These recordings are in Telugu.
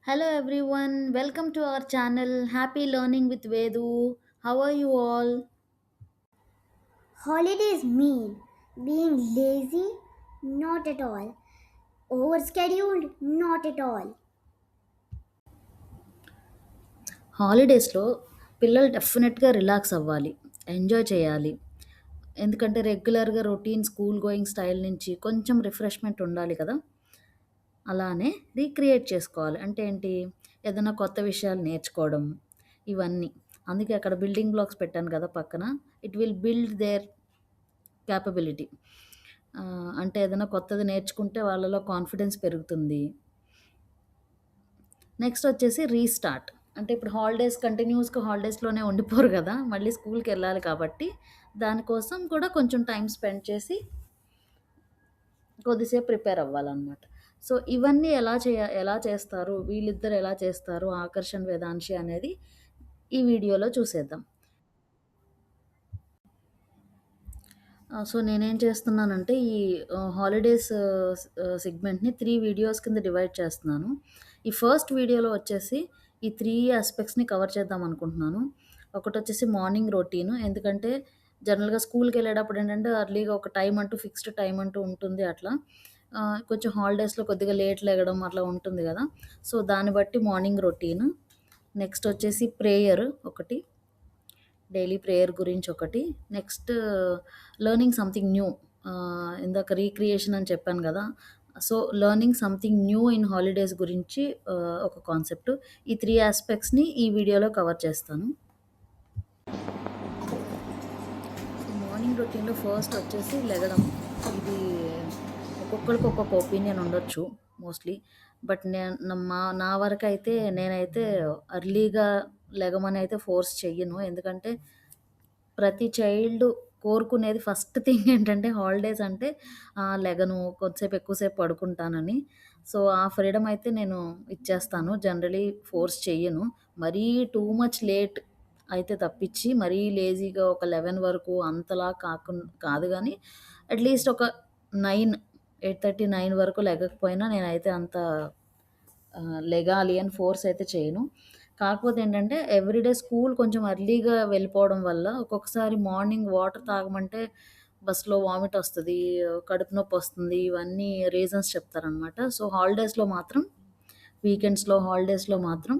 Hello everyone, welcome to our channel Happy Learning with Vedu. How are you all? Holidays mean being lazy? Not at all. Overscheduled? Not at all. హాలిడేస్లో పిల్లలు డెఫినెట్గా రిలాక్స్ అవ్వాలి, ఎంజాయ్ చేయాలి. ఎందుకంటే రెగ్యులర్గా రొటీన్ స్కూల్ గోయింగ్ స్టైల్ నుంచి కొంచెం రిఫ్రెష్మెంట్ ఉండాలి కదా. అలానే రీక్రియేట్ చేసుకోవాలి అంటే ఏంటి, ఏదైనా కొత్త విషయాలు నేర్చుకోవడం ఇవన్నీ. అందుకే అక్కడ బిల్డింగ్ బ్లాక్స్ పెట్టాను కదా పక్కన. It will build there capability. అంటే ఏదైనా కొత్తది నేర్చుకుంటే వాళ్ళలో కాన్ఫిడెన్స్ పెరుగుతుంది. నెక్స్ట్ వచ్చేసి రీస్టార్ట్. అంటే ఇప్పుడు హాలిడేస్ కంటిన్యూస్‌గా హాలిడేస్‌లోనే ఉండిపోరు గదా. మళ్ళీ స్కూల్‌కెళ్ళాలి కాబట్టి, దానికోసం కూడా కొంచెం టైమ్ స్పెండ్ చేసి కొద్దిసేపు ప్రిపేర్ అవ్వాలనమాట. సో, ఇవన్నీ ఎలా చేస్తారు, వీళ్ళిద్దరు ఎలా చేస్తారు, ఆకర్షణ్, వేదాంశి అనేది ఈ వీడియోలో చూసేద్దాం. సో, నేనేం చేస్తున్నానంటే ఈ హాలిడేస్ సెగ్మెంట్‌ని 3 వీడియోస్ కింద డివైడ్ చేస్తున్నాను. ఈ ఫస్ట్ వీడియోలో వచ్చేసి ఈ 3 యాస్పెక్ట్స్‌ని కవర్ చేద్దాం అనుకుంటున్నాను. ఒకటొచ్చేసి మార్నింగ్ రొటీన్. ఎందుకంటే జనరల్‌గా స్కూల్‌కెళ్ళేటప్పుడు ఏంటంటే ఎర్లీగా ఒక టైమ్ అంటూ ఫిక్స్డ్ టైమ్ అంటూ ఉంటుంది అట్లా. కొంచెం హాలిడేస్‌లో కొద్దిగా లేట్ లెగడం అట్లా ఉంటుంది గదా. సో, దాన్ని బట్టి మార్నింగ్ రొటీన్. నెక్స్ట్ వచ్చేసి ప్రేయర్ ఒకటి. డైలీ ప్రేయర్ గురించి ఒకటి. Next learning something new. ఇందాక రీక్రియేషన్ అని చెప్పాను గదా. So, learning something new in holidays గురించి ఒక కాన్సెప్ట్. ఈ 3 యాస్పెక్ట్స్‌ని ఈ వీడియోలో కవర్ చేస్తాను. మార్నింగ్ రొటీన్‌లో ఫస్ట్ వచ్చేసి లెగడం. ఇది ఒక్కొక్కళ్ళకి ఒక్కొక్క ఒపీనియన్ ఉండొచ్చు మోస్ట్‌లీ. బట్ నా వరకైతే నేనైతే ఎర్లీగా లెగమనైతే ఫోర్స్ చెయ్యను. ఎందుకంటే ప్రతి చైల్డ్ కోరుకునేది ఫస్ట్ థింగ్ ఏంటంటే హాలిడేస్ అంటే లెగను, కొద్దిసేపు ఎక్కువసేపు పడుకుంటానని. సో, ఆ ఫ్రీడమ్ అయితే నేను ఇచ్చేస్తాను. జనరలీ ఫోర్స్ చెయ్యను. మరీ టూ మచ్ లేట్ అయితే తప్పించి, మరీ లేజీగా ఒక 11 వరకు అంతలా కాదు గానీ, అట్‌లీస్ట్ ఒక 9, 8:30, 9 వరకు లెగకపోయినా నేనైతే అంత లెగాలి అని ఫోర్స్ అయితే చేయను. కాకపోతే ఏంటంటే ఎవ్రీడే స్కూల్ కొంచెం ఎర్లీగా వెళ్ళిపోవడం వల్ల ఒక్కొక్కసారి మార్నింగ్ వాటర్ తాగమంటే బస్‌లో వామిట్ ఒస్తది, కడుపు నొప్పొస్తుంది. ఇవన్నీ రీజన్స్ చెప్తారనమాట. సో, హాలిడేస్‌లో మాత్రం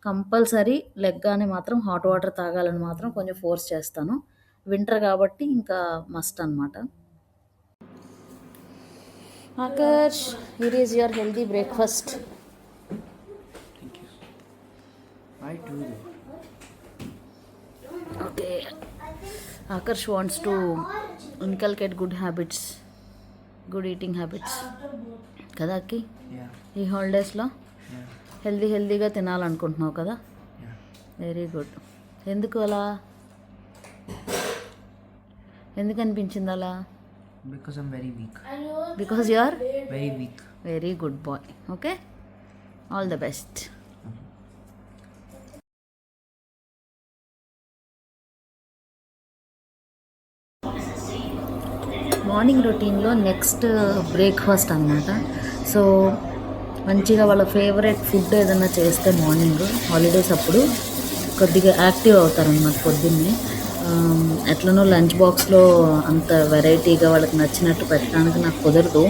కంపల్సరీ లెగ్గానే మాత్రం హాట్ వాటర్ తాగాలని మాత్రం కొంచెం ఫోర్స్ చేస్తాను. వింటర్ కాబట్టి ఇంకా మస్ట్ అనమాట. Aakarsh, here is your healthy breakfast. Thank you. I do though. Okay. Akarsh wants to inculcate good habits, good eating habits. కదా అక్కి? Yeah. ఈ హాలిడేస్‌లో Yeah. హెల్తీగా తినాలనుకుంటున్నావు కదా. Yeah. Very good. ఎందుకు అలా, ఎందుకు అనిపించింది అలా? Because I'm very weak. Because you are Very weak. Very good boy. Okay, all the best. Morning రొటీన్లో నెక్స్ట్ బ్రేక్ఫాస్ట్ అనమాట. సో, మంచిగా వాళ్ళ ఫేవరెట్ ఫుడ్ ఏదన్నా చేస్తే మార్నింగ్ హాలిడేస్ అప్పుడు కొద్దిగా యాక్టివ్ అవుతారనమాట పొద్దున్నే. ఎట్లనో లంచ్ బాక్స్లో అంత వెరైటీగా వాళ్ళకి నచ్చినట్టు పెట్టడానికి నాకు కుదరదు.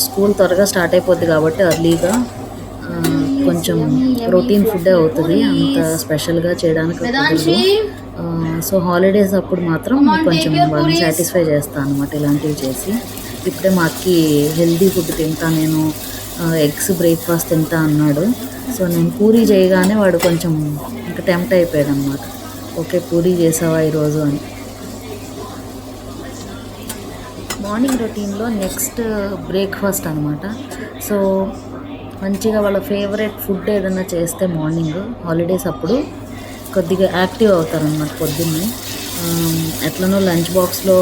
స్కూల్ త్వరగా స్టార్ట్ అయిపోద్ది కాబట్టి ఎర్లీగా కొంచెం ప్రోటీన్ ఫుడ్డే అవుతుంది, అంత స్పెషల్గా చేయడానికి కుదరదు. సో, హాలిడేస్ అప్పుడు మాత్రం కొంచెం వాళ్ళని సాటిస్ఫై చేస్తాను అనమాట ఇలాంటివి చేసి. ఇప్పుడే మా అక్కి హెల్తీ ఫుడ్ తింటా నేను, ఎగ్స్ బ్రేక్ఫాస్ట్ తింటా అన్నాడు. సో, నేను పూరీ చేయగానే వాడు కొంచెం ఇంకా టెంప్ట్ అయిపోయాడు అనమాట. ఓకే, పూరీ చేసావా ఈరోజు అని. మార్నింగ్ రొటీన్లో నెక్స్ట్ బ్రేక్ఫాస్ట్ అనమాట. సో, మంచిగా వాళ్ళ ఫేవరెట్ ఫుడ్ ఏదన్నా చేస్తే మార్నింగ్ హాలిడేస్ అప్పుడు కొద్దిగా యాక్టివ్ అవుతారనమాట పొద్దున్నే. ఎట్లనో లంచ్ బాక్స్లో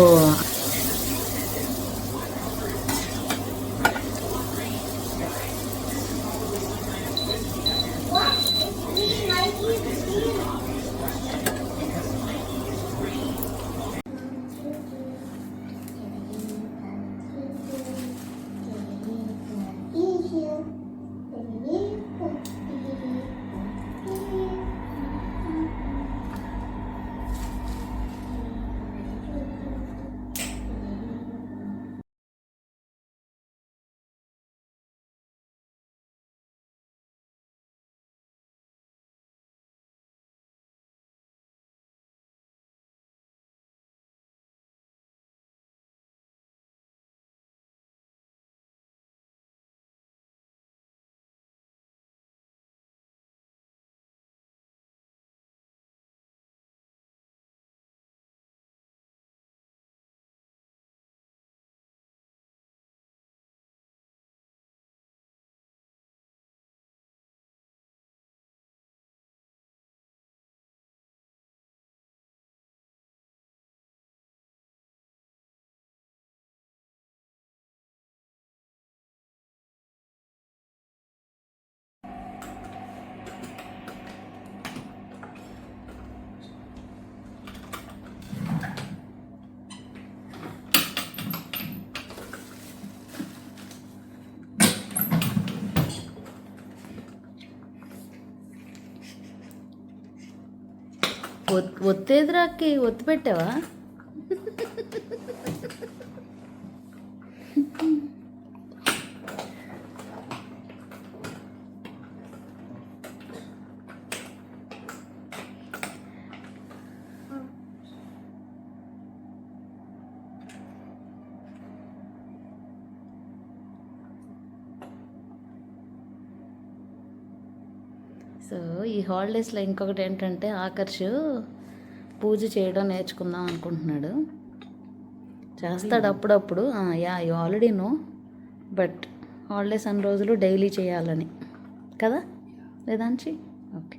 ఒత్తేదిరాకి ఒత్తి పెట్టావా? సో ఈ హాలిడేస్లో ఇంకొకటి ఏంటంటే ఆకర్ష్ పూజ చేయడం నేర్చుకుందాం అనుకుంటున్నాడు. చేస్తాడు అప్పుడప్పుడు. Yeah you already know, but holidays అన్ని రోజులు డైలీ చేయాలని కదా వేదాంశి? ఓకే.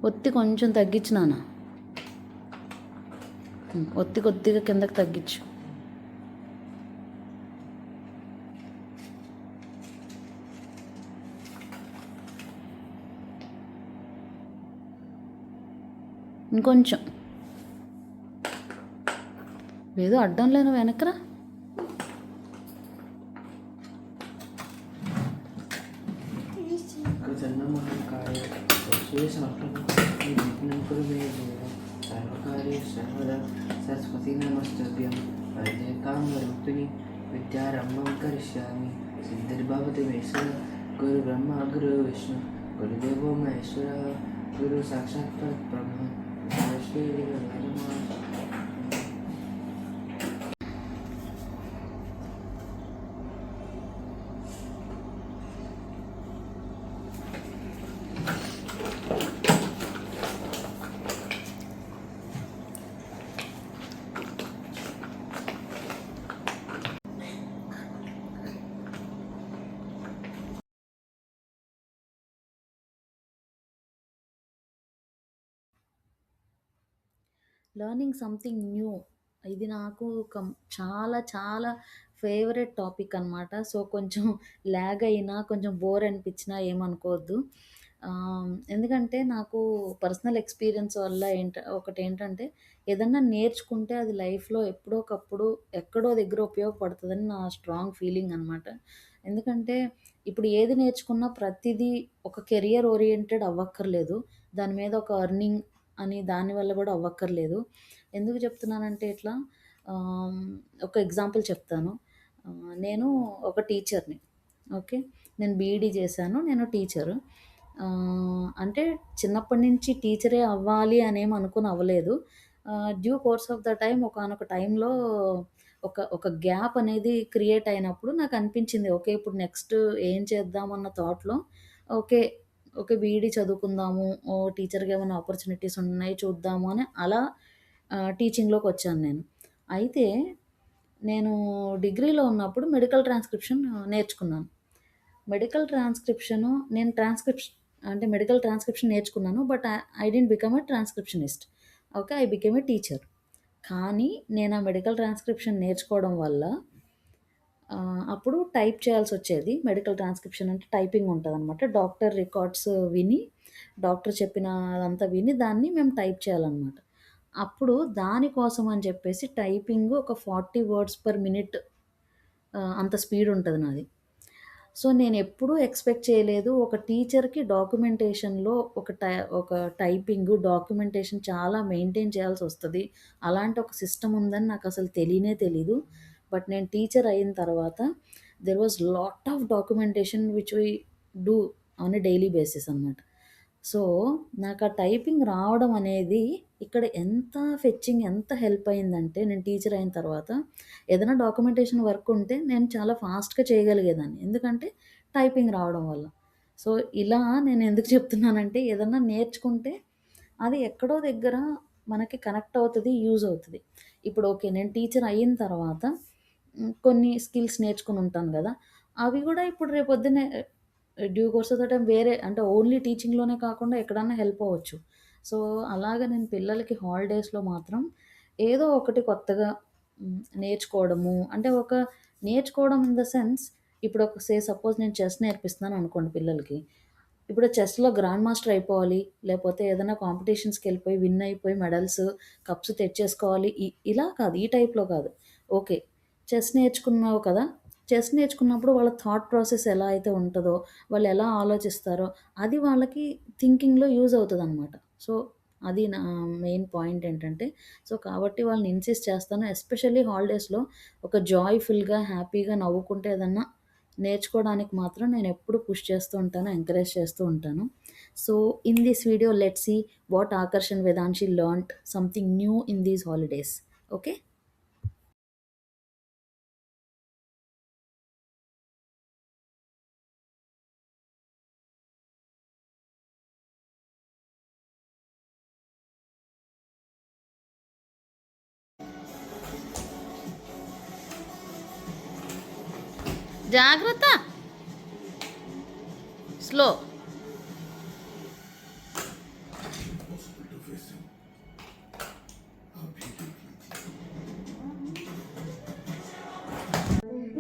ఒత్తి కొంచెం తగ్గించినానా? ఒత్తి కొద్దిగా కిందకి తగ్గించు. ఇంకొంచెం. ఏదో అడ్డం లేను వెనకరా. ప్రసన్నమహాకాయ శ్రీ సర్వకార్య సర్వదా సరస్వతి నమస్తభ్యం వరదే కామరూపిణి విద్యారంభం కరిష్యామి సిద్ధిర్భవతి మేశ్వర గురు బ్రహ్మ గురు విష్ణు గురుదేవో మహేశ్వర గురు సాక్షాత్ పరబ్రహ్మ శ్రీ లెర్నింగ్ సంథింగ్ న్యూ, ఇది నాకు చాలా చాలా ఫేవరెట్ టాపిక్ అనమాట. సో కొంచెం ల్యాగ్ అయినా కొంచెం బోర్ అనిపించినా ఏమనుకోవద్దు. ఎందుకంటే నాకు పర్సనల్ ఎక్స్పీరియన్స్ వల్ల ఒకటి ఏంటంటే ఏదన్నా నేర్చుకుంటే అది లైఫ్లో ఎప్పుడో ఒకప్పుడు ఎక్కడో దగ్గర ఉపయోగపడుతుందని నా స్ట్రాంగ్ ఫీలింగ్ అనమాట. ఎందుకంటే ఇప్పుడు ఏది నేర్చుకున్నా ప్రతిదీ ఒక కెరియర్ ఓరియంటెడ్ అవ్వక్కర్లేదు, దాని మీద ఒక అర్నింగ్ అని దానివల్ల కూడా అవ్వక్కర్లేదు. ఎందుకు చెప్తున్నానంటే ఇట్లా ఆమ్, ఒక ఎగ్జాంపుల్ చెప్తాను. నేను ఒక టీచర్ని. ఓకే. నేను బీఈడీ చేశాను, నేను టీచరు. అంటే చిన్నప్పటి నుంచి టీచరే అవ్వాలి అనేం అనుకుని అవ్వలేదు. Due course of the time ఒకానొక టైంలో ఒక గ్యాప్ అనేది క్రియేట్ అయినప్పుడు నాకు అనిపించింది, ఓకే ఇప్పుడు నెక్స్ట్ ఏం చేద్దాం అన్న థాట్‌లో ఓకే. ఓకే. బీఈడీ చదువుకుందాము. టీచర్‌గా ఏమైనా ఆపర్చునిటీస్ ఉన్నాయి చూద్దాము అని అలా టీచింగ్‌లోకొచ్చాను నేను. అయితే నేను డిగ్రీలో ఉన్నప్పుడు మెడికల్ ట్రాన్స్‌క్రిప్షన్ నేర్చుకున్నాను. మెడికల్ ట్రాన్స్‌క్రిప్షను నేను మెడికల్ ట్రాన్స్‌క్రిప్షన్ నేర్చుకున్నాను. But I didn't become a transcriptionist. Okay. I became a teacher. కానీ నేను ఆ మెడికల్ ట్రాన్స్‌క్రిప్షన్ నేర్చుకోవడం వల్ల అప్పుడు టైప్ చేయాల్సొచ్చేది. మెడికల్ ట్రాన్స్‌క్రిప్షన్ అంటే టైపింగ్ ఉంటదనమాట. డాక్టర్ రికార్డ్స్ విని, డాక్టర్ చెప్పినదంతా విని దాన్ని మేము టైప్ చేయాలనమాట. అప్పుడు దానికోసం అని చెప్పేసి టైపింగ్ ఒక 40 వర్డ్స్ పర్ మినిట్ అంత స్పీడ్ ఉంటది నాది. సో, నేనెప్పుడూ ఎక్స్‌పెక్ట్ చేయలేదు ఒక టీచర్‌కి డాక్యుమెంటేషన్‌లో ఒక టైపింగు, డాక్యుమెంటేషన్ చాలా మెయింటైన్ చేయాల్సొస్తది. అలాంటి ఒక సిస్టమ్ ఉందని నాకసలు తెలీనే తెలీదు. బట్ నేను టీచర్ అయిన తర్వాత there was lot of documentation which we do on a daily basis అనమాట. సో, నాకా టైపింగ్ రావడం అనేది ఇక్కడ ఎంత హెల్ప్ అయిందంటే నేను టీచర్ అయిన తర్వాత ఏదైనా డాక్యుమెంటేషన్ వర్క్ ఉంటే నేను చాలా ఫాస్ట్‌గా చేయగలిగేదాన్ని. ఎందుకంటే టైపింగ్ రావడం వల్ల. సో, ఇలా నేను ఎందుకు చెప్తున్నానంటే ఏదన్నా నేర్చుకుంటే అది ఎక్కడో దగ్గర మనకి కనెక్ట్ అవుతది, యూజ్ అవుతది. ఇప్పుడు ఓకే. నేను టీచర్ అయిన తర్వాత కొన్ని స్కిల్స్ నేర్చుకొని ఉంటాను గదా! అవి గూడా ఇప్పుడు రేపొద్దున్నే due course of the time వేరే అంటే ఓన్లీ టీచింగ్‌లోనే కాకుండా ఎక్కడన్నా హెల్ప్ అవ్వచ్చు. సో, అలాగా నేను పిల్లలకి హాలిడేస్‌లో మాత్రం ఏదో ఒకటి కొత్తగా నేర్చుకోవడము. అంటే నేర్చుకోవడం ఇన్ ద సెన్స్ ఇప్పుడు సపోజ్ నేను చెస్ నేర్పిస్తున్నాను అనుకోండి పిల్లలకి. ఇప్పుడు చెస్‌లో గ్రాండ్ మాస్టర్ అయిపోవాలి, లేపోతే ఏదైనా కాంపిటీషన్స్‌కి వెళ్ళిపోయి విన్ అయిపోయి మెడల్స్, కప్స్ తెచ్చేసుకోవాలి. ఇలా కాదు, ఈ టైప్‌లో కాదు. ఓకే. చెస్ నేర్చుకున్నావు కదా! చెస్ నేర్చుకున్నప్పుడు వాళ్ళ థాట్ ప్రాసెస్ ఎలా అయితే ఉంటదో, వాళ్ళు ఎలా ఆలోచిస్తారో, అది వాళ్ళకి థింకింగ్‌లో యూజ్ అవుతదనమాట. సో, అది నా మెయిన్ పాయింట్ ఏంటంటే, సో, కాబట్టి వాళ్ళని ఇన్సిస్ట్ చేస్తాను. ఎస్పెషల్లీ హాలిడేస్‌లో ఒక జాయ్‌ఫుల్‌గా, హ్యాపీగా నవ్వుకుంటూ ఏదన్నా నేర్చుకోవడానికి మాత్రం నేనెప్పుడు పుష్ చేస్తూ ఉంటాను, ఎంకరేజ్ చేస్తూ ఉంటాను. So, in this video let's see what Akash and Vedanshi learnt something new in these holidays. Okay? జాగ్రత్త. Slow.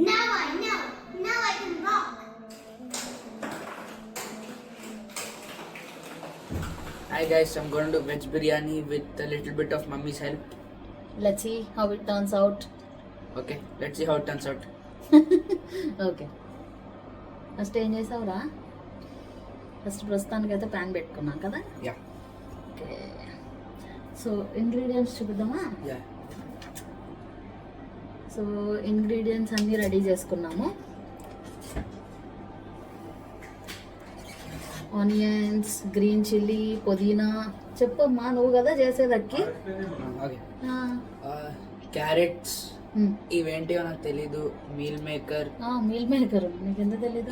Now I know. Now I can rock. Hi guys, I'm going to do veg biryani with a little bit of mummy's help. Let's see how it turns out. Okay, let's see how it turns out. Okay. First ఏం చేసావురా? ఫస్ట్ ప్రస్తుతానికైతే ప్యాన్ పెట్టుకున్నాం కదా. Yeah. ఓకే. సో ఇంగ్రీడియంట్స్ చూపిద్దామా? Yeah. సో ఇంగ్రీడియంట్స్ అన్నీ రెడీ చేసుకున్నాము. ఆనియన్స్, గ్రీన్ చిల్లీ, పుదీనా. చెప్పమ్మా, నువ్వు కదా చేసేదక్కి. Okay. క్యారెట్స్ ఇవేంటివో నాకు తెలీదు. Meal maker. మీల్ మేకర్ నీకు ఎంత తెలీదు?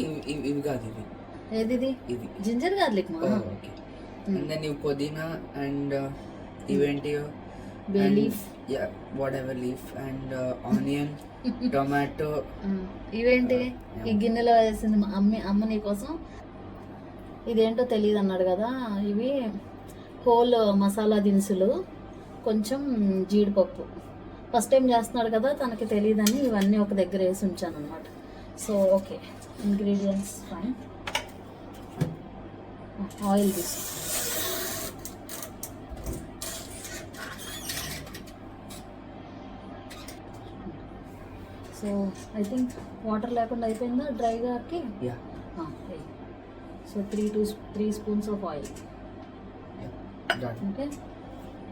ఇవి కాదు, ఇవి ఏది? ఇవి జింజర్ గార్లిక్ మా. ఓకే. అండ్ దెన్ ఇవి పుదీనా అండ్ ఇవేంటివో bay leaf. Yeah, whatever leaf and onion, tomato. ఇవేంటి ఈ గిన్నెలో వేసింది మా అమ్మ నీ కోసం. ఇదేంటో తెలియదు అన్నాడు కదా. ఇవి హోల్ మసాలా దినుసులు, కొంచెం జీడిపప్పు. ఫస్ట్ టైం చేస్తున్నాడు కదా, తనకి తెలియదని ఇవన్నీ ఒక దగ్గర వేసి ఉంచాను అనమాట. So okay, ingredients fine. Oil తీసు. సో ఐ థింక్ వాటర్ లేకుండా అయిపోయిందా డ్రైగాకి? Yeah. So 3 spoons of oil. Okay.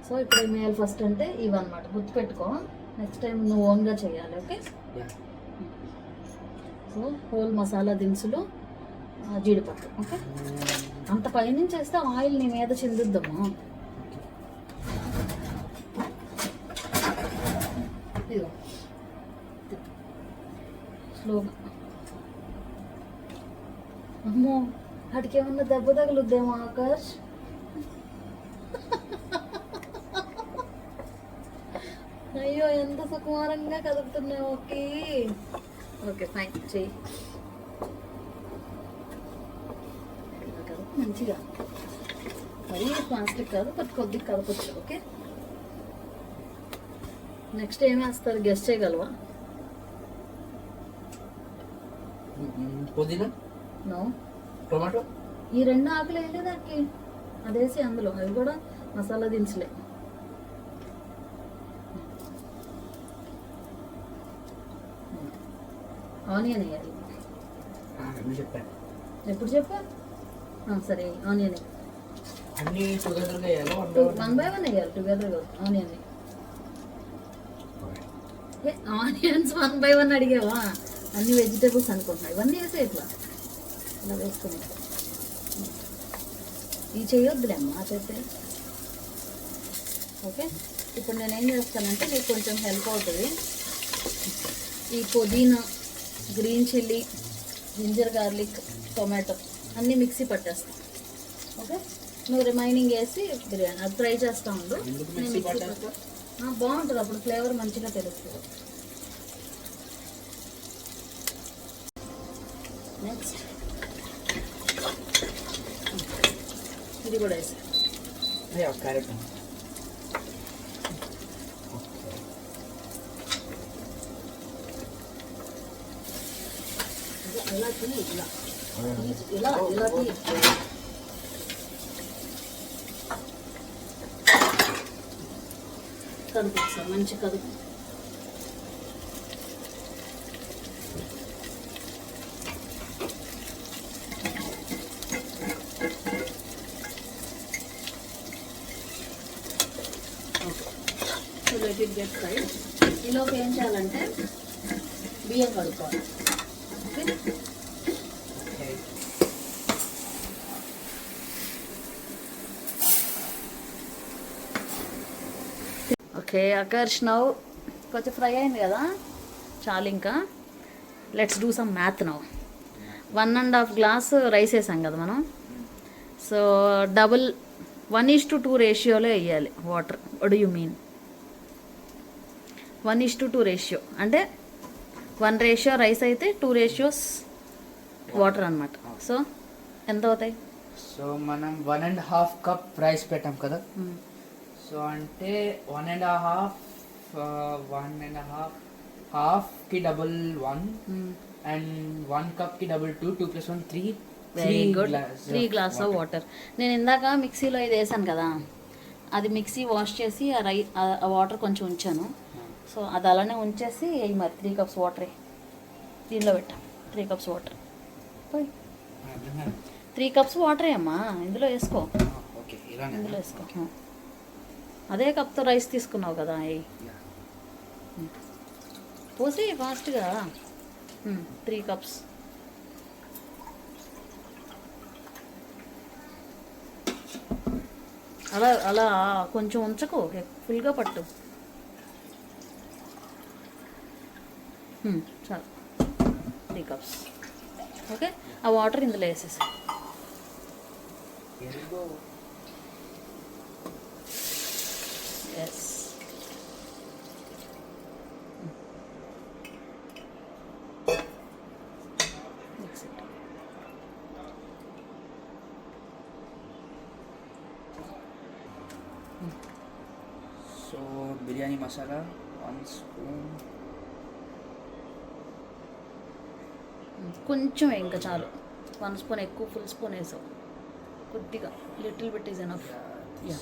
So ఇప్పుడు ఏం వేయాలి ఫస్ట్ అంటే ఇవన్నమాట, గుర్తుపెట్టుకో. నెక్స్ట్ టైం నువ్వు ఓన్గా చేయాలి. Okay. Yeah. So whole masala దినుసులు, జీడిపప్పు. ఓకే. అంత పైనుంచి వేస్తే ఆయిల్ నీ మీద చిందుద్దమ్మా. ఇదిగో స్లోగా. అమ్మో, వాటికి ఏమన్నా దెబ్బ తగులుద్దేమో ఆకాష్. అయ్యో, ఎంత సుకుమారంగా కదుపుతున్నావు. ఓకే ఓకే ఫైన్, చెయ్యి. కదుపు మంచిగా, మరీ ఫాస్ట్గా కాదు, బట్ కొద్దిగా కదపచ్చు. ఓకే. నెక్స్ట్ ఏమి వేస్తారు, గెస్ట్ చేయగలవా? పుదీనా, నో. టొమాటో. ఈ 2 ఆకులు వేయలేదాకి, అదేసి అందులో అవి కూడా మసాలా దినుసులే. ఆనియన్ వేయాలి. చెప్పాను. ఎప్పుడు చెప్పా? సరే, ఆనియన్ అన్ని టుగెదర్గా వేయాలి. 1 by 1 వేయాలి, టుగెదర్ కాదు. ఆనియన్ ఆనియన్స్ 1 by 1 అడిగావా? అన్ని వెజిటేబుల్స్ అనుకుంటున్నా. ఇవన్నీ వేసే ఇట్లా ఇలా వేసుకుని. ఇవి చేయొద్దులే అమ్మా చేస్తే. ఓకే. ఇప్పుడు నేను ఏం చేస్తానంటే మీకు కొంచెం హెల్ప్ అవుతుంది. ఈ పుదీనా, green chilli, ginger garlic, tomato అన్నీ మిక్సీ పట్టేస్తాను. ఓకే. నువ్వు రిమైనింగ్ వేసి బిర్యానీ అది ట్రై చేస్తూ ఉండు. నేను మిక్సీ బాగుంటుంది, అప్పుడు ఫ్లేవర్ మంచిగా తెలుస్తుంది. నెక్స్ట్ ఇది కూడా వేసి క్యారెట్. ఇలా ఇలా ఇలా ఇలా కదుపు ఒకసారి మంచి కదుపు. So let it get fried. ఈలోపు ఏం చేయాలంటే బియ్యం కడుక్కోవాలి. ఓకే, ఓకే ఆకర్ష్ నౌ కొంచెం ఫ్రై అయింది కదా, చాలు. ఇంకా let's do some math now. 1.5 glass rice వేసాం కదా మనం. సో డబుల్ 1:2 రేషియోలో వేయాలి water. What you mean 1:2 ratio అంటే 1 రేషియో రైస్ అయితే 2 రేషియోస్ వాటర్ అనమాట. సో ఎంత అవుతాయి? సో మనం 1.5 కప్ రైస్ పెట్టాం కదా, సో అంటే 1.5 హాఫ్కి డబుల్ 1 అండ్ 1 కప్కి double 2, 2 + 1 3. Very good. 3 glass of water. నేను ఇందాక మిక్సీలో ఇది వేసాను కదా, అది మిక్సీ వాష్ చేసి ఆ వాటర్ కొంచెం ఉంచాను. సో అది అలానే ఉంచేసి వేయి మరి. 3 కప్స్ వాటర్ దీనిలో పెట్టాం. 3 కప్స్ వాటర్ పోయి 3 కప్స్ వాటర్ అమ్మా ఇందులో వేసుకో. ఓకే, ఇందులో వేసుకో. అదే కప్తో రైస్ తీసుకున్నావు కదా, పోసి ఫాస్ట్గా. 3 కప్స్. అలా అలా కొంచెం ఉంచకు, ఫుల్గా పట్టు. చాలు. 3 కప్స్. ఓకే, ఆ వాటర్ ఇందులో వేసేసి. Yes, mix it. So biryani masala 1 spoon. కొంచెం ఇంకా చాలు. 1 స్పూన్ ఎక్కువ, ఫుల్ స్పూన్ వేసావు. కొద్దిగా little bit is enough. Yeah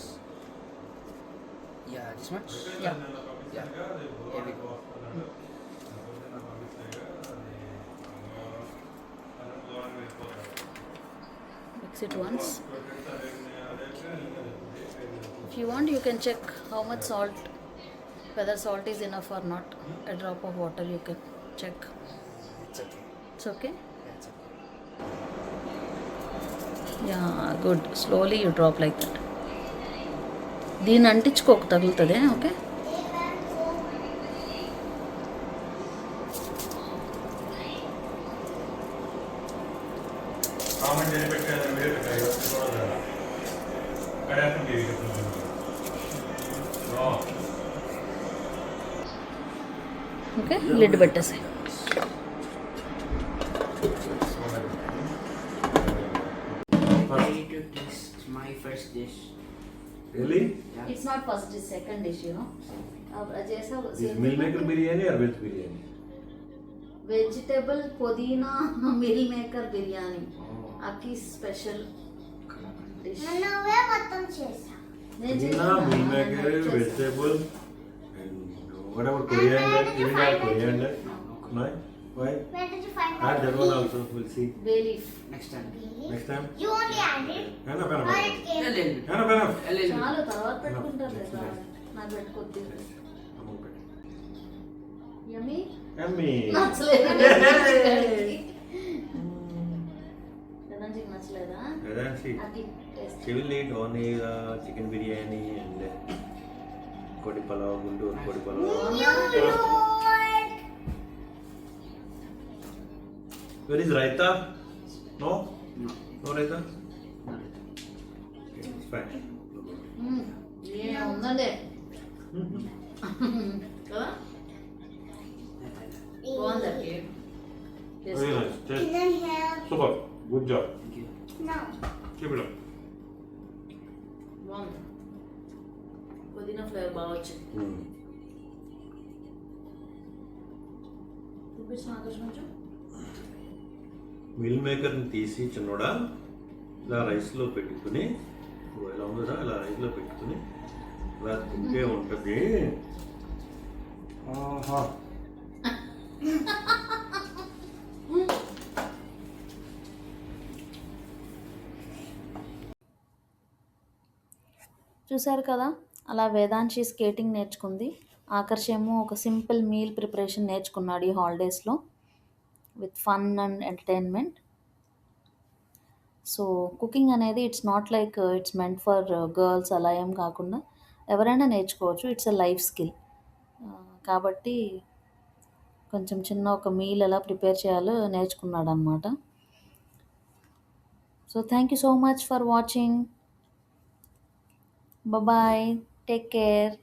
Yeah, this much? Yeah. Yeah. Here we go. Mix it once. If you want, you can check how much salt, whether salt is enough or not. A drop of water you can check. It's okay. It's okay? That's okay. Yeah, good. Slowly you drop like that. దీన్ని అంటించుకోకు, తగులుతుంది. ఓకే, ఓకే, లిడ్ పెట్టేసి. Ready to taste my first dish. Really? Yeah. It's not first dish, second dish, you know. जैसा Is meal maker biryani or veg biryani? Vegetable పుదీనా మిల్ మేకర్ బిర్యానీ అకి స్పెషల్ డిష్. నువ్వే మొత్తం చేసా. నేను Pudina, చేశానా? meal maker, vegetable, and what about coriander? Do you have coriander? No? Why? Where did you find Add that the one also. We'll see. Bay leaf. Next time. Next time. You only added Enough, or enough. it came. A little bit. Enough, enough. A little bit. చాలు, తర్వాత పెట్టుకుంటారు లేదా, నాకు పెట్టుకోద్ది. I'm okay. Yummy Yummy. నచ్చలేదు. ధనంజీకి నచ్చలేదా? Then she, అది taste. she will eat only chicken biryani and kodi palav, guntur kodi palav. Where is raita? No? No raita? Okay, it's fine. ఉందండి కదా, బాగుందండి. Very nice. Taste. Can I have? Super. Good job. Thank you. No. Keep it up. బాగుంది. పుదీనా ఫ్లేవర్ బాగా వచ్చింది. చూపించిన ఆకర్షణ కొంచెం. మిల్ మేకర్ని తీసి చిన్నోడా ఇలా రైస్లో పెట్టుకుని, ఇలా ఉందా ఇలా రైస్లో పెట్టుకుని ఇలా తింటే ఉంటుంది. ఆహా. చూసారు కదా, అలా వేదాంశి స్కేటింగ్ నేర్చుకుంది. ఆకర్ష్ ఏమో ఒక సింపుల్ మీల్ ప్రిపరేషన్ నేర్చుకున్నాడు ఈ హాలిడేస్లో with fun and entertainment. So cooking అనేది it's not like it's meant for girls అలా ఏం కాకుండా ఎవరైనా నేర్చుకోవచ్చు. It's a life skill. కాబట్టి కొంచెం చిన్న ఒక మీల్ ఎలా ప్రిపేర్ చేయాలో నేర్చుకున్నాడు అనమాట. So thank you so much for watching. Bye, take care.